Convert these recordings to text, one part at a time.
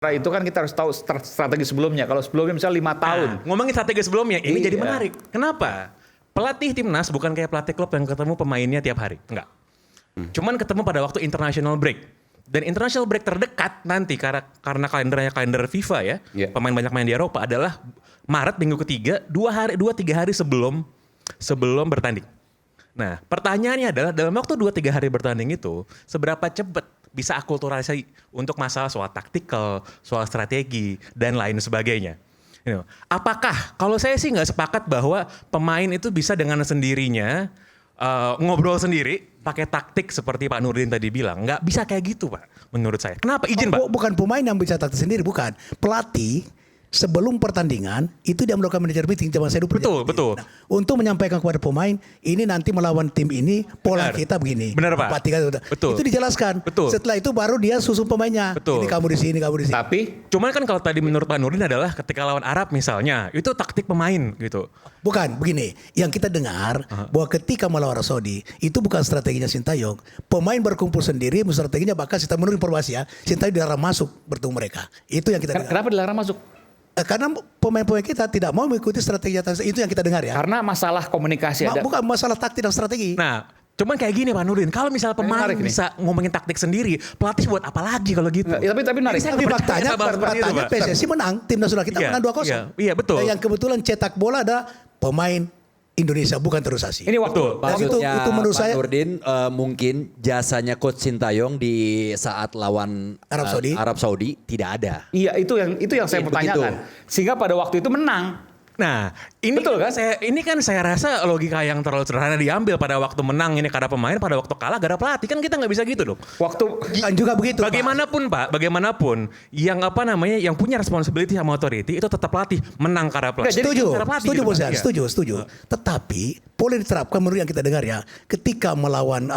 Nah, itu kan kita harus tahu strategi sebelumnya. Kalau sebelumnya misalnya 5 tahun. Ngomongin strategi sebelumnya, ini jadi Iya. menarik. Kenapa? Pelatih timnas bukan kayak pelatih klub yang ketemu pemainnya tiap hari. Enggak. Cuman ketemu pada waktu international break. Dan international break terdekat nanti karena kalendernya kalender FIFA ya. Iya. Pemain banyak main di Eropa adalah Maret minggu ketiga, 2-3 hari sebelum bertanding. Nah, pertanyaannya adalah dalam waktu 2-3 hari bertanding itu, seberapa cepat bisa akulturasi untuk masalah soal taktikal, soal strategi, dan lain sebagainya. Apakah, kalau saya sih nggak sepakat bahwa pemain itu bisa dengan sendirinya ngobrol sendiri, pakai taktik seperti Pak Nurdin tadi bilang. Nggak bisa kayak gitu Pak, menurut saya. Kenapa? Izin Pak. Bukan pemain yang bisa taktik sendiri, bukan. Pelatih sebelum pertandingan itu dia melakukan manajer meeting zaman saya dulu. Betul. Nah, untuk menyampaikan kepada pemain, ini nanti melawan tim ini, pola kita begini. Benar Pak. 4-3, Betul. Itu dijelaskan. Betul. Setelah itu baru dia susun pemainnya. Betul. Ini kamu di sini, kamu di sini. Tapi Cuman kan kalau tadi menurut Pak Nurdin adalah ketika lawan Arab misalnya, itu taktik pemain gitu. Bukan, begini. Yang kita dengar bahwa ketika melawan Arab Saudi, itu bukan strateginya Sintayong. Pemain berkumpul sendiri, strateginya bahkan menurut informasi ya, Sintayong dilarang masuk bertemu mereka. Itu yang kita dengar. kenapa dilarang masuk? Karena pemain-pemain kita tidak mau mengikuti strategi itu yang kita dengar ya. Karena masalah komunikasi ada. Bukan masalah taktik dan strategi. Nah, cuman kayak gini Pak Nurdin, kalau misalnya pemain menarik nih. bisa ngomongin taktik sendiri, pelatih buat apa lagi kalau gitu? Ya, tapi menarik. Saya Tapi nggak percaya faktanya, sama seperti itu, Pak. PSSI menang, tim nasional kita Iya, menang 2-0. iya, betul. Dan yang kebetulan cetak bola ada pemain Indonesia, bukan terusasi. Ini waktu. Betul. Maksudnya itu menurut Pak saya- Nurdin mungkin jasanya Coach Sintayong di saat lawan Arab Saudi. tidak ada. Iya, itu yang saya Begitu. pertanyakan. Sehingga pada waktu itu menang. Nah, ini Betul kan? Ini kan saya rasa logika yang terlalu sederhana diambil pada waktu menang ini karena pemain, pada waktu kalah gara pelatih, kan kita nggak bisa gitu dong. Waktu Kan juga begitu. Pak. Bagaimanapun yang yang punya responsibility sama authority itu tetap pelatih, menang karena pelatih. Setuju, Karena pelatih setuju gitu Bos kan. ya, Iya. setuju. Tetapi boleh diterapkan menurut yang kita dengar ya. Ketika melawan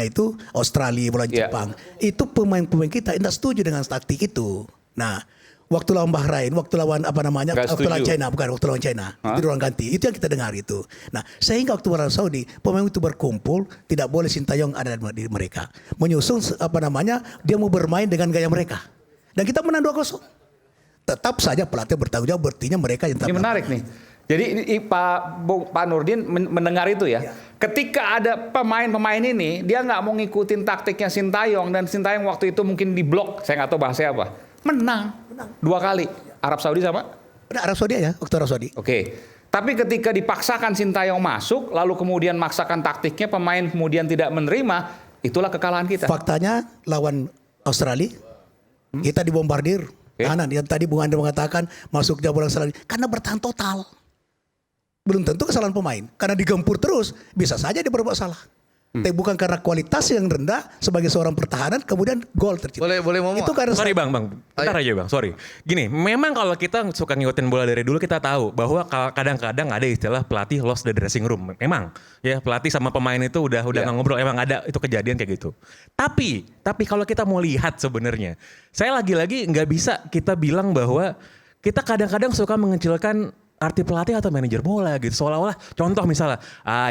itu Australia, melawan Iya. Jepang, itu pemain-pemain kita tidak setuju dengan taktik itu. Nah, waktu lawan Bahrain, waktu lawan Nggak waktu lawan setuju. China, bukan waktu lawan China, Hah? itu ruang ganti. Itu yang kita dengar itu. Nah, sehingga waktu lawan Saudi, pemain itu berkumpul, tidak boleh Sintayong ada di mereka. Menyusun dia mau bermain dengan gaya mereka. Dan kita menang 2-0. Tetap saja pelatih bertanggung jawab, berarti mereka yang ini menarik nih. Jadi Pak Nurdin mendengar itu ya. Ketika ada pemain-pemain ini, dia nggak mau ngikutin taktiknya Sintayong, dan Sintayong waktu itu mungkin diblok, saya nggak tahu bahasanya apa. Menang 2 kali. Arab Saudi sama? Arab Saudi ya, waktu Arab Saudi. Oke. Tapi ketika dipaksakan Sintayong masuk, lalu kemudian maksakan taktiknya, pemain kemudian tidak menerima, itulah kekalahan kita. Faktanya lawan Australia, kita dibombardir. Kanan yang tadi Bung Andre mengatakan masuknya bola Australia karena bertahan total. Belum tentu kesalahan pemain. Karena digempur terus, bisa saja dia berbuat salah. Tapi bukan karena kualitas yang rendah sebagai seorang pertahanan kemudian gol tercipta. Boleh ngomong. Itu karena Sorry bang, bentar aja bang, sorry. Gini, memang kalau kita suka ngikutin bola dari dulu kita tahu bahwa kadang-kadang ada istilah pelatih lost the dressing room. Memang, ya pelatih sama pemain itu udah nggak ngobrol, emang ada itu kejadian kayak gitu. Tapi kalau kita mau lihat sebenarnya, saya lagi-lagi nggak bisa kita bilang bahwa kita kadang-kadang suka mengecilkan arti pelatih atau manajer bola gitu, seolah-olah contoh misalnya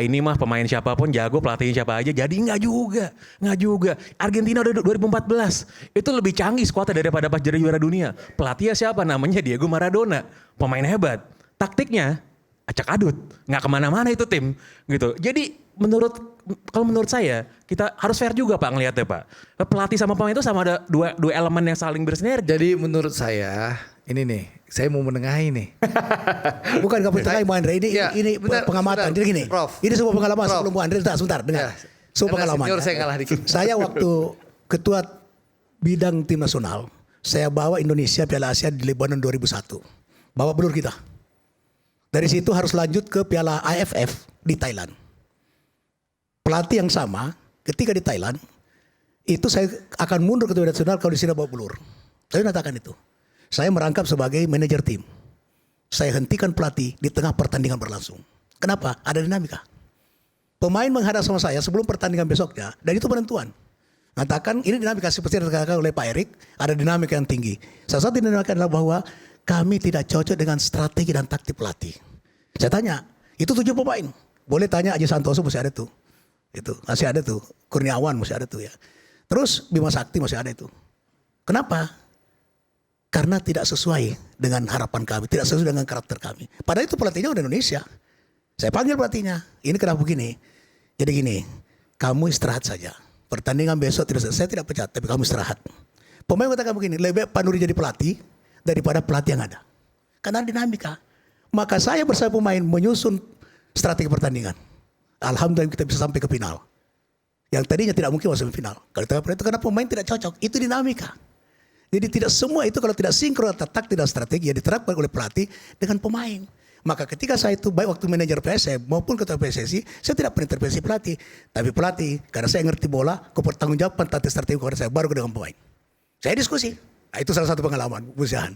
ini mah pemain siapapun jago, pelatihnya siapa aja, jadi nggak juga. Argentina udah 2014 itu lebih canggih skuadnya daripada pas jadi juara dunia. Pelatihnya siapa? Namanya Diego Maradona, pemain hebat, taktiknya acak adut, nggak kemana-mana itu tim gitu. Jadi kalau menurut saya kita harus fair juga Pak ngelihatnya Pak. Pelatih sama pemain itu sama ada dua elemen yang saling bersinergi. Jadi menurut saya ini nih, saya mau menengahi nih. bukan kamu tengah Bung Andre ini bentar, pengamatan. sebentar. Jadi gini, Prof. ini sebuah pengalaman Prof. sebelum Bung Andre sebentar dengar. Ya. Sebuah Karena pengalaman. senior saya ngalah dikit. Saya waktu ketua bidang tim nasional, saya bawa Indonesia Piala Asia di Lebanon 2001. Bawa pelur kita. Dari situ harus lanjut ke Piala AFF di Thailand. Pelatih yang sama ketika di Thailand, itu saya akan mundur ke tim nasional kalau di sini bawa pelur. Saya mengatakan itu. Saya merangkap sebagai manajer tim. Saya hentikan pelatih di tengah pertandingan berlangsung. Kenapa? Ada dinamika. Pemain menghadap sama saya sebelum pertandingan besoknya, dan itu penentuan. Mengatakan ini dinamika seperti yang dikatakan oleh Pak Erik, ada dinamika yang tinggi. Salah satu dinamika adalah bahwa kami tidak cocok dengan strategi dan taktik pelatih. Saya tanya, itu 7 pemain. Boleh tanya Aji Santoso masih ada tuh. Itu masih ada tuh. Kurniawan masih ada tuh ya. Terus Bima Sakti masih ada itu. Kenapa? karena tidak sesuai dengan harapan kami, tidak sesuai dengan karakter kami. Padahal itu pelatihnya udah Indonesia. Saya panggil pelatihnya, ini kenapa begini? Jadi gini, kamu istirahat saja. Pertandingan besok tidak selesai, saya tidak pecat, tapi kamu istirahat. Pemain katakan begini, lebih baik Pak Nuri jadi pelatih daripada pelatih yang ada. Karena dinamika. Maka saya bersama pemain menyusun strategi pertandingan. Alhamdulillah kita bisa sampai ke final. Yang tadinya tidak mungkin masuk final. Kalau itu karena pemain tidak cocok, itu dinamika. Jadi tidak semua itu kalau tidak sinkron atau taktik dan strategi yang diterapkan oleh pelatih dengan pemain. Maka ketika saya itu baik waktu manajer PSM maupun ketua PSSI, saya tidak pernah intervensi pelatih. Tapi pelatih, karena saya ngerti bola, kepertanggungjawaban taktik strategi kepada saya baru dengan pemain. Saya diskusi. Nah, itu salah satu pengalaman, Buziahan.